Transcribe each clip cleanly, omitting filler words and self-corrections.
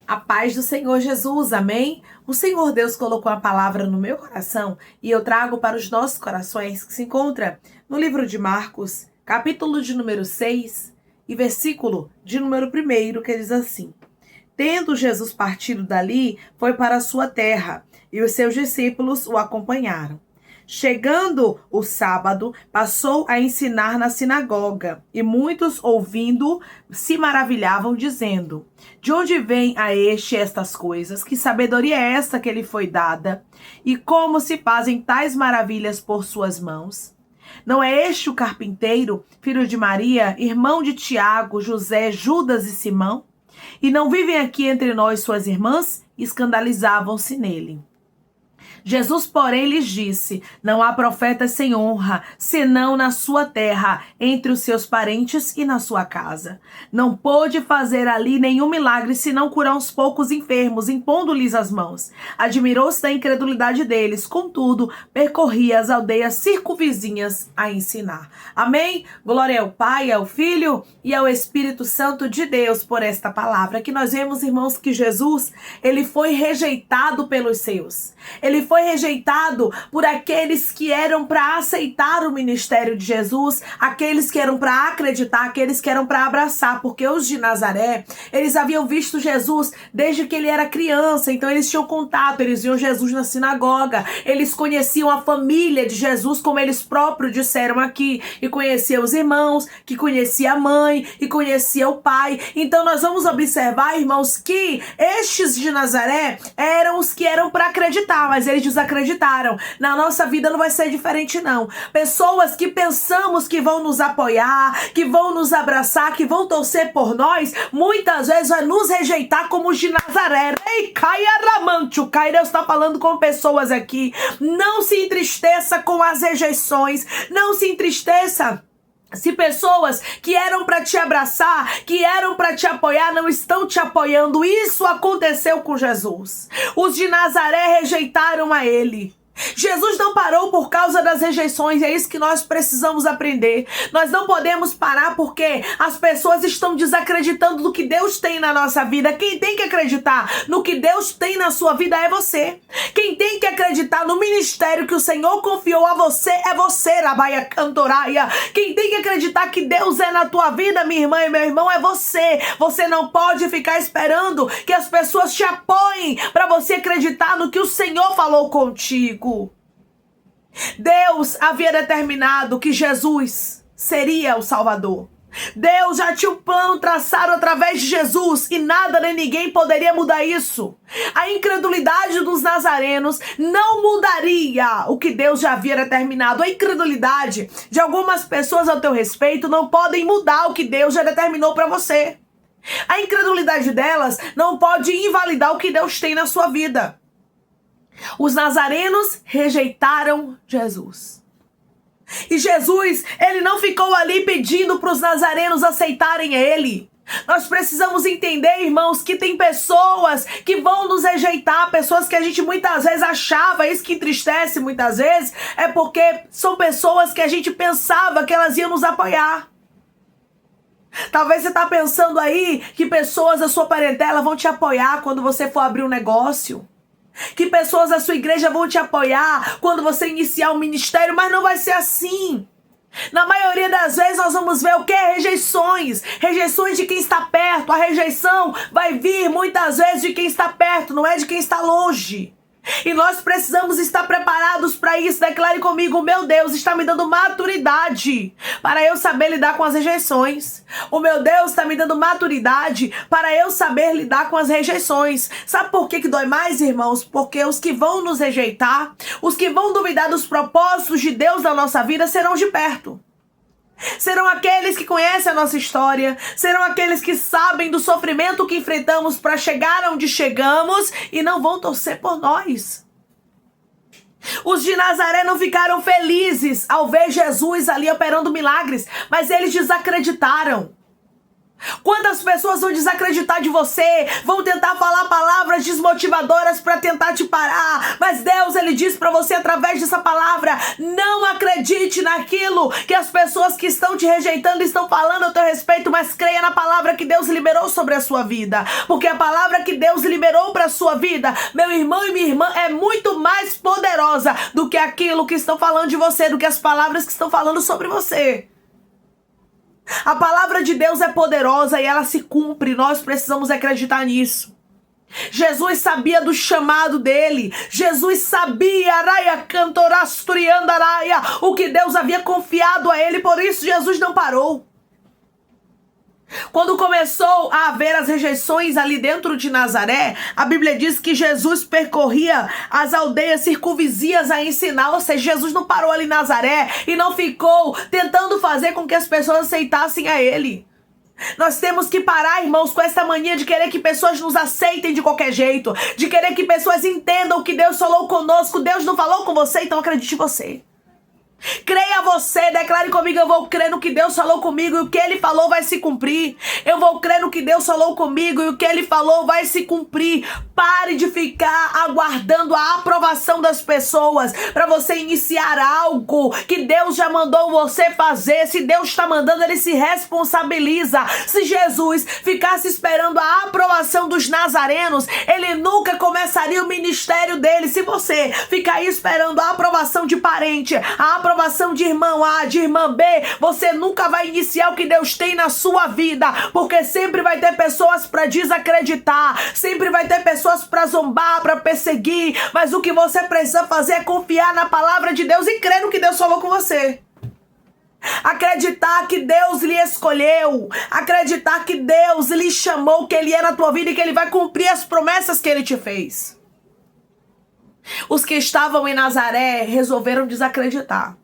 A paz do Senhor Jesus, amém? O Senhor Deus colocou a palavra no meu coração e eu trago para os nossos corações, que se encontra no livro de Marcos, capítulo de número 6 e versículo de número 1, que diz assim: Tendo Jesus partido dali, foi para a sua terra, e os seus discípulos o acompanharam. Chegando o sábado, passou a ensinar na sinagoga, e muitos, ouvindo, se maravilhavam, dizendo: De onde vem a este estas coisas? Que sabedoria é esta que lhe foi dada? E como se fazem tais maravilhas por suas mãos? Não é este o carpinteiro, filho de Maria, irmão de Tiago, José, Judas e Simão? E não vivem aqui entre nós suas irmãs? Escandalizavam-se nele. Jesus, porém, lhes disse: Não há profeta sem honra, senão na sua terra, entre os seus parentes e na sua casa. Não pôde fazer ali nenhum milagre, senão curar uns poucos enfermos, impondo-lhes as mãos. Admirou-se da incredulidade deles, contudo, percorria as aldeias circunvizinhas a ensinar. Amém? Glória ao Pai, ao Filho e ao Espírito Santo de Deus por esta palavra. Que nós vemos, irmãos, que Jesus, ele foi rejeitado pelos seus. Ele foi rejeitado por aqueles que eram para aceitar o ministério de Jesus, aqueles que eram para acreditar, aqueles que eram para abraçar, porque os de Nazaré, eles haviam visto Jesus desde que ele era criança, então eles tinham contato, eles viam Jesus na sinagoga, eles conheciam a família de Jesus, como eles próprios disseram aqui, e conheciam os irmãos, que conhecia a mãe, e conhecia o pai. Então nós vamos observar, irmãos, que estes de Nazaré eram os que eram para acreditar, mas eles desacreditaram. Na nossa vida não vai ser diferente, não. Pessoas que pensamos que vão nos apoiar, que vão nos abraçar, que vão torcer por nós, muitas vezes vai nos rejeitar como os de Nazaré. Ei, Caia Ramantio, Deus está falando com pessoas aqui. Não se entristeça com as rejeições, não se entristeça se pessoas que eram para te abraçar, que eram para te apoiar, não estão te apoiando. Isso aconteceu com Jesus. Os de Nazaré rejeitaram a ele. Jesus não parou por causa das rejeições, é isso que nós precisamos aprender. Nós não podemos parar porque as pessoas estão desacreditando do que Deus tem na nossa vida. Quem tem que acreditar no que Deus tem na sua vida é você. Quem tem que acreditar no ministério que o Senhor confiou a você é você, Rabaia Cantoraia. Quem tem que acreditar que Deus é na tua vida, minha irmã e meu irmão, é você. Você não pode ficar esperando que as pessoas te apoiem para você acreditar no que o Senhor falou contigo. Deus havia determinado que Jesus seria o Salvador. Deus já tinha um plano traçado através de Jesus e nada nem ninguém poderia mudar isso. A incredulidade dos nazarenos não mudaria o que Deus já havia determinado. A incredulidade de algumas pessoas ao teu respeito não podem mudar o que Deus já determinou para você. A incredulidade delas não pode invalidar o que Deus tem na sua vida. Os nazarenos rejeitaram Jesus. E Jesus, ele não ficou ali pedindo para os nazarenos aceitarem ele. Nós precisamos entender, irmãos, que tem pessoas que vão nos rejeitar, pessoas que a gente muitas vezes achava, isso que entristece muitas vezes, é porque são pessoas que a gente pensava que elas iam nos apoiar. Talvez você está pensando aí que pessoas da sua parentela vão te apoiar quando você for abrir um negócio. Que pessoas da sua igreja vão te apoiar quando você iniciar um ministério, mas não vai ser assim. Na maioria das vezes nós vamos ver o que? Rejeições. Rejeições de quem está perto. A rejeição vai vir muitas vezes de quem está perto, não é de quem está longe. E nós precisamos estar preparados para isso. Declare comigo: meu Deus está me dando maturidade para eu saber lidar com as rejeições. O meu Deus está me dando maturidade para eu saber lidar com as rejeições. Sabe por que dói mais, irmãos? Porque os que vão nos rejeitar, os que vão duvidar dos propósitos de Deus na nossa vida serão de perto. Serão aqueles que conhecem a nossa história, serão aqueles que sabem do sofrimento que enfrentamos para chegar onde chegamos e não vão torcer por nós. Os de Nazaré não ficaram felizes ao ver Jesus ali operando milagres, mas eles desacreditaram. Quantas pessoas vão desacreditar de você, vão tentar falar palavras desmotivadoras para tentar te parar, mas Deus, Ele diz para você através dessa palavra: não acredite naquilo que as pessoas que estão te rejeitando estão falando a teu respeito, mas creia na palavra que Deus liberou sobre a sua vida, porque a palavra que Deus liberou para a sua vida, meu irmão e minha irmã, é muito mais poderosa do que aquilo que estão falando de você, do que as palavras que estão falando sobre você. A palavra de Deus é poderosa e ela se cumpre. Nós precisamos acreditar nisso. Jesus sabia do chamado dele. Jesus sabia, o que Deus havia confiado a ele. Por isso Jesus não parou. Quando começou a haver as rejeições ali dentro de Nazaré, a Bíblia diz que Jesus percorria as aldeias circunvizinhas a ensinar. Ou seja, Jesus não parou ali em Nazaré e não ficou tentando fazer com que as pessoas aceitassem a ele. Nós temos que parar, irmãos, com essa mania de querer que pessoas nos aceitem de qualquer jeito, de querer que pessoas entendam que Deus falou conosco. Deus não falou com você, então acredite em você. Creia você, declare comigo: eu vou crer no que Deus falou comigo e o que Ele falou vai se cumprir. Eu vou crer no que Deus falou comigo e o que Ele falou vai se cumprir. Pare de ficar aguardando a aprovação das pessoas para você iniciar algo que Deus já mandou você fazer. Se Deus está mandando, Ele se responsabiliza. Se Jesus ficasse esperando a aprovação dos nazarenos, Ele nunca começaria o ministério dele. Se você ficar aí esperando a aprovação de parente, a aprovação de irmão A, de irmã B, você nunca vai iniciar o que Deus tem na sua vida, porque sempre vai ter pessoas para desacreditar, sempre vai ter pessoas para zombar, para perseguir, mas o que você precisa fazer é confiar na palavra de Deus e crer no que Deus falou com você. Acreditar que Deus lhe escolheu, acreditar que Deus lhe chamou, que Ele é na tua vida e que Ele vai cumprir as promessas que Ele te fez. Os que estavam em Nazaré resolveram desacreditar.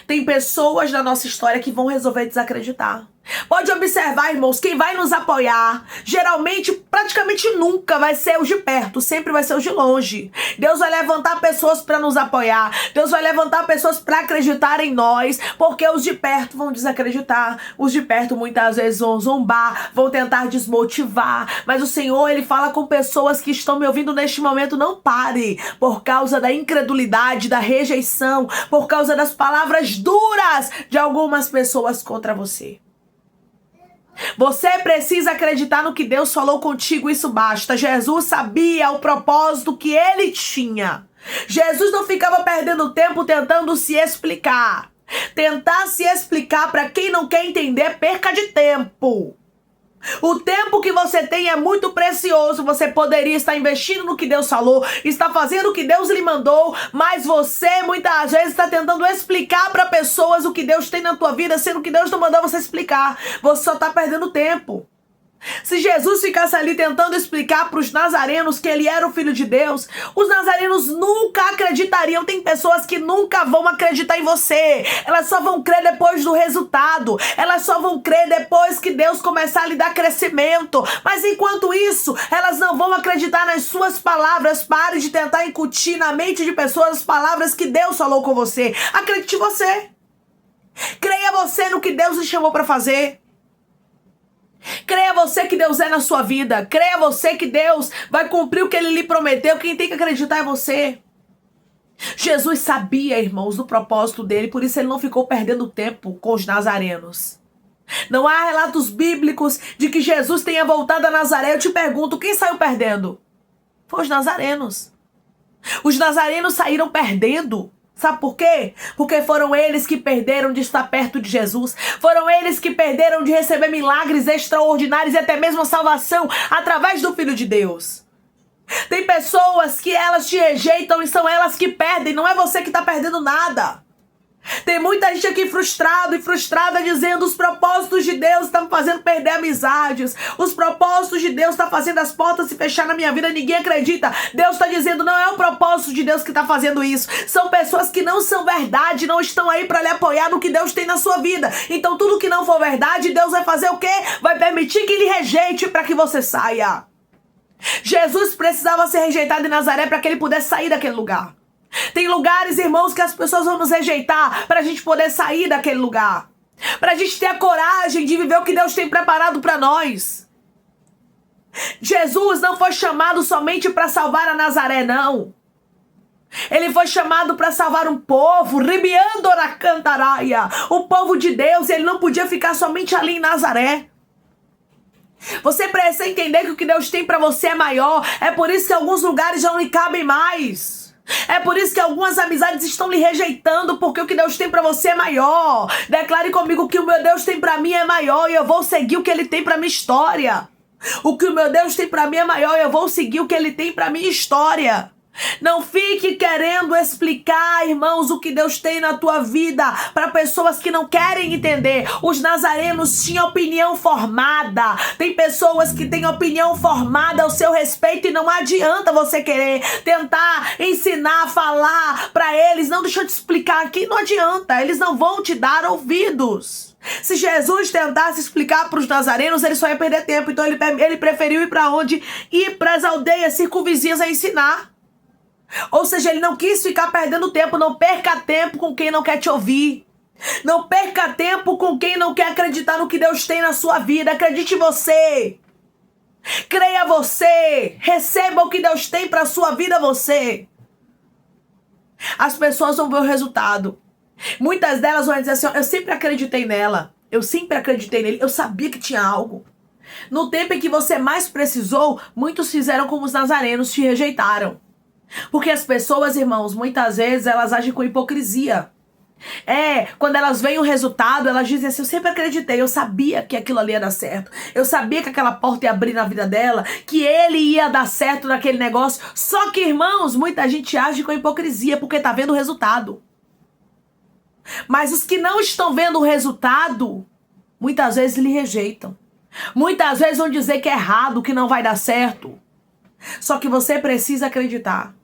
Tem pessoas na nossa história que vão resolver desacreditar. Pode observar, irmãos, quem vai nos apoiar, geralmente, praticamente nunca vai ser os de perto, sempre vai ser os de longe. Deus vai levantar pessoas para nos apoiar, Deus vai levantar pessoas para acreditar em nós, porque os de perto vão desacreditar, os de perto muitas vezes vão zombar, vão tentar desmotivar, mas o Senhor, Ele fala com pessoas que estão me ouvindo neste momento: não pare, por causa da incredulidade, da rejeição, por causa das palavras duras de algumas pessoas contra você. Você precisa acreditar no que Deus falou contigo, isso basta. Jesus sabia o propósito que Ele tinha. Jesus não ficava perdendo tempo tentando se explicar. Tentar se explicar para quem não quer entender, perca de tempo. O tempo que você tem é muito precioso. Você poderia estar investindo no que Deus falou, está fazendo o que Deus lhe mandou, mas você muitas vezes está tentando explicar para pessoas o que Deus tem na tua vida, sendo que Deus não mandou você explicar. Você só está perdendo tempo. Se Jesus ficasse ali tentando explicar para os nazarenos que Ele era o Filho de Deus, os nazarenos nunca acreditariam. Tem pessoas que nunca vão acreditar em você. Elas só vão crer depois do resultado. Elas só vão crer depois que Deus começar a lhe dar crescimento. Mas enquanto isso, elas não vão acreditar nas suas palavras. Pare de tentar incutir na mente de pessoas as palavras que Deus falou com você. Acredite em você. Creia você no que Deus lhe chamou para fazer. Creia você que Deus é na sua vida. Creia você que Deus vai cumprir o que Ele lhe prometeu. Quem tem que acreditar é você. Jesus sabia, irmãos, do propósito dele, por isso Ele não ficou perdendo tempo com os nazarenos. Não há relatos bíblicos de que Jesus tenha voltado a Nazaré. Eu te pergunto, quem saiu perdendo? Foi os nazarenos. Os nazarenos saíram perdendo. Sabe por quê? Porque foram eles que perderam de estar perto de Jesus. Foram eles que perderam de receber milagres extraordinários e até mesmo a salvação através do Filho de Deus. Tem pessoas que elas te rejeitam e são elas que perdem. Não é você que está perdendo nada. Tem muita gente aqui frustrado e frustrada dizendo: os propósitos de Deus estão me fazendo perder amizades, os propósitos de Deus estão fazendo as portas se fechar na minha vida, ninguém acredita. Deus está dizendo: não é o propósito de Deus que está fazendo isso, são pessoas que não são verdade, não estão aí para lhe apoiar no que Deus tem na sua vida. Então tudo que não for verdade, Deus vai fazer o quê? Vai permitir que Ele rejeite para que você saia. Jesus precisava ser rejeitado em Nazaré para que Ele pudesse sair daquele lugar. Tem lugares, irmãos, que as pessoas vão nos rejeitar para a gente poder sair daquele lugar. Para a gente ter a coragem de viver o que Deus tem preparado para nós. Jesus não foi chamado somente para salvar a Nazaré, não. Ele foi chamado para salvar um povo, Ribiandoracantaraia, o povo de Deus. Ele não podia ficar somente ali em Nazaré. Você precisa entender que o que Deus tem para você é maior. É por isso que alguns lugares já não lhe cabem mais. É por isso que algumas amizades estão lhe rejeitando, porque o que Deus tem para você é maior. Declare comigo que o meu Deus tem para mim é maior e eu vou seguir o que Ele tem para minha história. O que o meu Deus tem para mim é maior e eu vou seguir o que Ele tem para minha história. Não fique querendo explicar, irmãos, o que Deus tem na tua vida para pessoas que não querem entender. Os nazarenos tinham opinião formada. Tem pessoas que têm opinião formada ao seu respeito e não adianta você querer tentar ensinar, falar para eles. Não, deixa eu te explicar aqui, não adianta. Eles não vão te dar ouvidos. Se Jesus tentasse explicar para os nazarenos, ele só ia perder tempo. Então ele preferiu ir para onde? Ir para as aldeias circunvizinhas a ensinar. Ou seja, ele não quis ficar perdendo tempo. Não perca tempo com quem não quer te ouvir. Não perca tempo com quem não quer acreditar no que Deus tem na sua vida. Acredite em você. Creia você. Receba o que Deus tem para a sua vida você. As pessoas vão ver o resultado. Muitas delas vão dizer assim, eu sempre acreditei nela. Eu sempre acreditei nele. Eu sabia que tinha algo. No tempo em que você mais precisou, muitos fizeram como os nazarenos, te rejeitaram. Porque as pessoas, irmãos, muitas vezes elas agem com hipocrisia. Quando elas veem o resultado, elas dizem assim, eu sempre acreditei, eu sabia que aquilo ali ia dar certo. Eu sabia que aquela porta ia abrir na vida dela, que ele ia dar certo naquele negócio. Só que, irmãos, muita gente age com hipocrisia porque tá vendo o resultado. Mas os que não estão vendo o resultado, muitas vezes lhe rejeitam. Muitas vezes vão dizer que é errado, que não vai dar certo. Só que você precisa acreditar.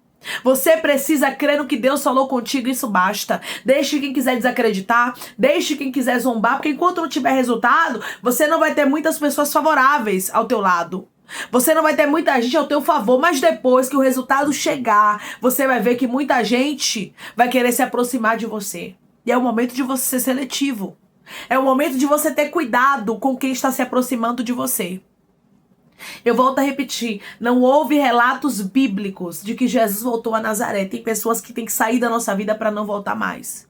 Você precisa crer no que Deus falou contigo, isso basta. Deixe quem quiser desacreditar, deixe quem quiser zombar, porque enquanto não tiver resultado, você não vai ter muitas pessoas favoráveis ao teu lado. Você não vai ter muita gente ao teu favor, mas depois que o resultado chegar, você vai ver que muita gente vai querer se aproximar de você. E é o momento de você ser seletivo. É o momento de você ter cuidado com quem está se aproximando de você. Eu volto a repetir, não houve relatos bíblicos de que Jesus voltou a Nazaré. Tem pessoas que têm que sair da nossa vida para não voltar mais.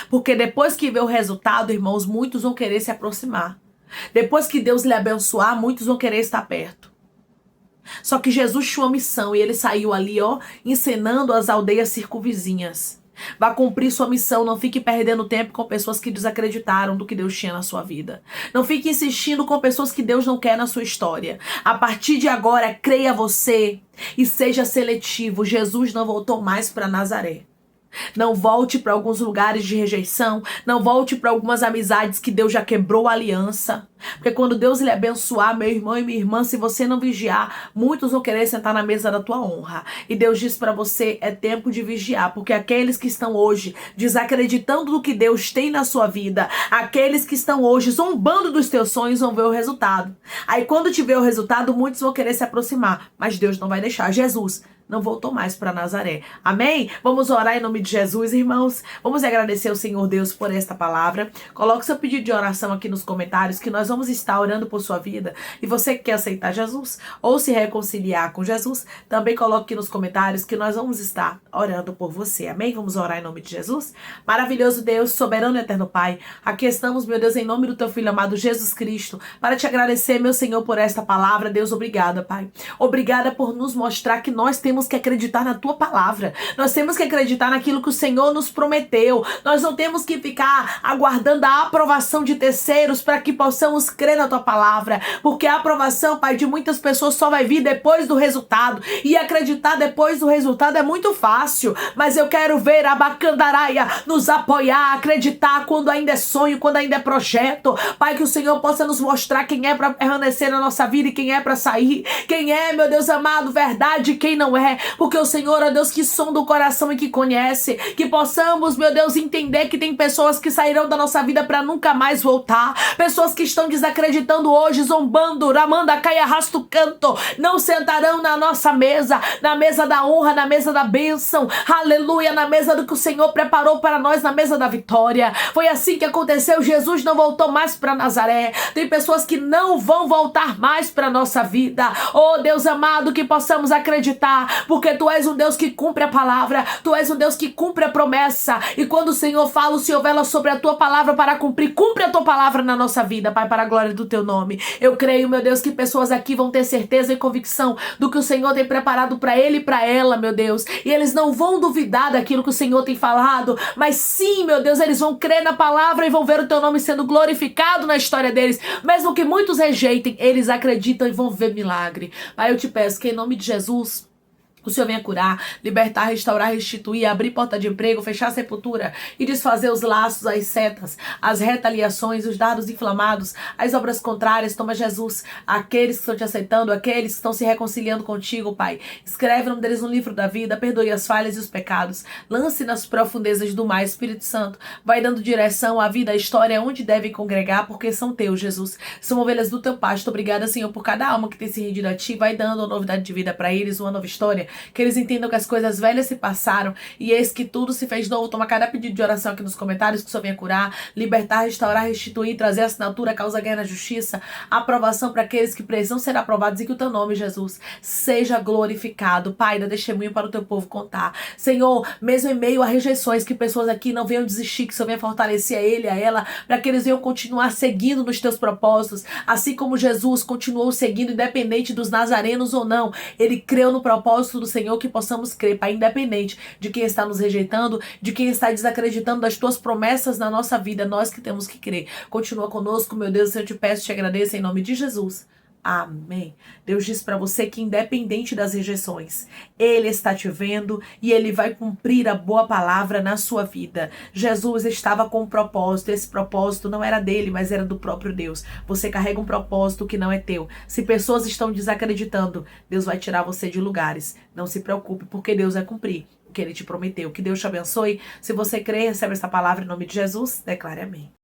Porque depois que vê o resultado, irmãos, muitos vão querer se aproximar. Depois que Deus lhe abençoar, muitos vão querer estar perto. Só que Jesus tinha uma missão e ele saiu ali, ensinando as aldeias circunvizinhas. Vá cumprir sua missão, não fique perdendo tempo com pessoas que desacreditaram do que Deus tinha na sua vida. Não fique insistindo com pessoas que Deus não quer na sua história. A partir de agora, creia você e seja seletivo. Jesus não voltou mais para Nazaré. Não volte para alguns lugares de rejeição. Não volte para algumas amizades que Deus já quebrou a aliança. Porque quando Deus lhe abençoar, meu irmão e minha irmã, se você não vigiar, muitos vão querer sentar na mesa da tua honra. E Deus diz para você, é tempo de vigiar. Porque aqueles que estão hoje desacreditando do que Deus tem na sua vida, aqueles que estão hoje zombando dos teus sonhos, vão ver o resultado. Aí quando tiver o resultado, muitos vão querer se aproximar. Mas Deus não vai deixar. Jesus não voltou mais para Nazaré. Amém? Vamos orar em nome de Jesus, irmãos. Vamos agradecer ao Senhor Deus por esta palavra. Coloque seu pedido de oração aqui nos comentários, que nós vamos estar orando por sua vida. E você que quer aceitar Jesus ou se reconciliar com Jesus, também coloque aqui nos comentários que nós vamos estar orando por você. Amém? Vamos orar em nome de Jesus. Maravilhoso Deus, soberano e eterno Pai, aqui estamos, meu Deus, em nome do teu Filho amado Jesus Cristo, para te agradecer, meu Senhor, por esta palavra. Deus, obrigada, Pai. Obrigada por nos mostrar que nós temos que acreditar na tua palavra. Nós temos que acreditar naquilo que o Senhor nos prometeu. Nós não temos que ficar aguardando a aprovação de terceiros para que possamos crer na tua palavra. Porque a aprovação, Pai, de muitas pessoas só vai vir depois do resultado. E acreditar depois do resultado é muito fácil. Mas eu quero ver a Bacandaraia nos apoiar, acreditar quando ainda é sonho, quando ainda é projeto. Pai, que o Senhor possa nos mostrar quem é para permanecer na nossa vida e quem é para sair. Quem é, meu Deus amado, verdade e quem não é. fé, porque o Senhor é Deus que sonda o coração e que conhece. Que possamos, meu Deus, entender que tem pessoas que sairão da nossa vida para nunca mais voltar. Pessoas que estão desacreditando hoje, zombando, ramanda, caia, arrasta o canto, não sentarão na nossa mesa, na mesa da honra, na mesa da bênção, aleluia, na mesa do que o Senhor preparou para nós, na mesa da vitória. Foi assim que aconteceu. Jesus não voltou mais para Nazaré. Tem pessoas que não vão voltar mais para nossa vida. Oh Deus amado, que possamos acreditar, porque Tu és um Deus que cumpre a palavra, Tu és um Deus que cumpre a promessa, e quando o Senhor fala, o Senhor vela sobre a Tua palavra para cumprir. Cumpre a Tua palavra na nossa vida, Pai, para a glória do Teu nome. Eu creio, meu Deus, que pessoas aqui vão ter certeza e convicção do que o Senhor tem preparado para ele e para ela, meu Deus, e eles não vão duvidar daquilo que o Senhor tem falado, mas sim, meu Deus, eles vão crer na palavra e vão ver o Teu nome sendo glorificado na história deles. Mesmo que muitos rejeitem, eles acreditam e vão ver milagre. Pai, eu te peço que em nome de Jesus o Senhor venha curar, libertar, restaurar, restituir, abrir porta de emprego, fechar a sepultura e desfazer os laços, as setas, as retaliações, os dardos inflamados, as obras contrárias. Toma, Jesus, aqueles que estão te aceitando, aqueles que estão se reconciliando contigo, Pai. Escreve o nome deles no livro da vida, perdoe as falhas e os pecados. Lance nas profundezas do mar, Espírito Santo. Vai dando direção à vida, à história, onde devem congregar, porque são teus, Jesus. São ovelhas do teu pasto. Obrigada, Senhor, por cada alma que tem se rendido a ti. Vai dando uma novidade de vida para eles, uma nova história. Que eles entendam que as coisas velhas se passaram e eis que tudo se fez novo. Toma cada pedido de oração aqui nos comentários, que o Senhor venha curar, libertar, restaurar, restituir, trazer assinatura, causa ganha na justiça, aprovação para aqueles que precisam ser aprovados, e que o Teu nome, Jesus, seja glorificado. Pai, dá testemunho para o Teu povo contar. Senhor, mesmo em meio a rejeições, que pessoas aqui não venham desistir, que o Senhor venha fortalecer a ele, a ela, para que eles venham continuar seguindo nos Teus propósitos, assim como Jesus continuou seguindo, independente dos nazarenos ou não. Ele creu no propósito do Senhor, que possamos crer, Pai, independente de quem está nos rejeitando, de quem está desacreditando das Tuas promessas na nossa vida, nós que temos que crer. Continua conosco, meu Deus, eu te peço, te agradeço em nome de Jesus. Amém. Deus diz para você que independente das rejeições, Ele está te vendo e Ele vai cumprir a boa palavra na sua vida. Jesus estava com um propósito. Esse propósito não era dele, mas era do próprio Deus. Você carrega um propósito que não é teu. Se pessoas estão desacreditando, Deus vai tirar você de lugares. Não se preocupe, porque Deus vai cumprir o que Ele te prometeu. Que Deus te abençoe. Se você crê, recebe essa palavra em nome de Jesus. Declare amém.